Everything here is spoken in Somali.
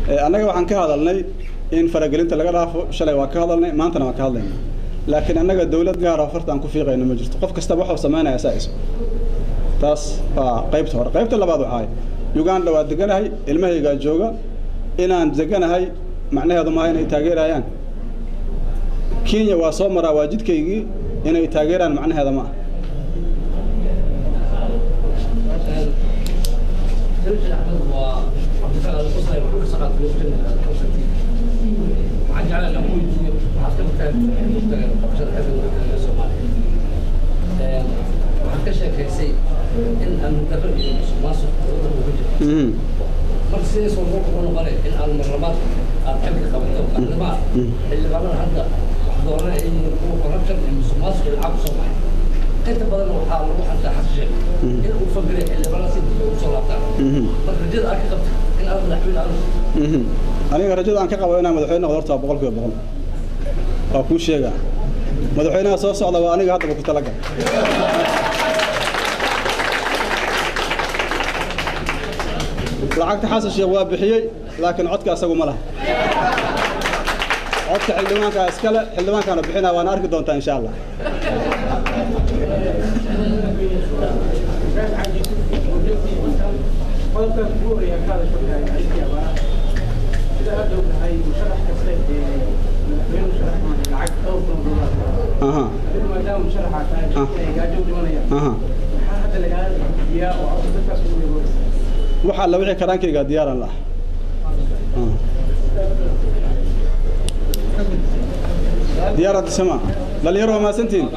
annaga waxaan ka hadalnay in faragelinta laga dhaafo shalay waa ka hadalnay maantana waa ka hadlaynaa laakiin annaga dawlad gaar ah farta aan ku fiiqayno ma jirto qof kasta wuxuu sameeynaya saayis taas waa qaybta hore qaybta labaad waxay Uganda waa deganahay ilmahayga jooga inaan deganahay macnaheedu ma inay taageerayaan Kenya waa soo maraa waajidkaygii inay taageeraan macnaheedu ma أنت بدل ما تحاول حتى حسجل إن أفكر اللي براسي وصلاتها رجل أكيد إن أنا نحوي أنا رجل أنا كقبل أنا مدحونا قدرت أبغى كل بغل أكون شيء مدحونا أساس على وأنا قاعد بكتب لك لعقت حاسس شيء وابحيي لكن عدك أسوي مله عدك حلوان كأسكله حلوان كانوا بحنا وأنا أركض دونتا إن شاء الله وحال لو كرانك ديار الله ديار السماء لا يروى ما سنتين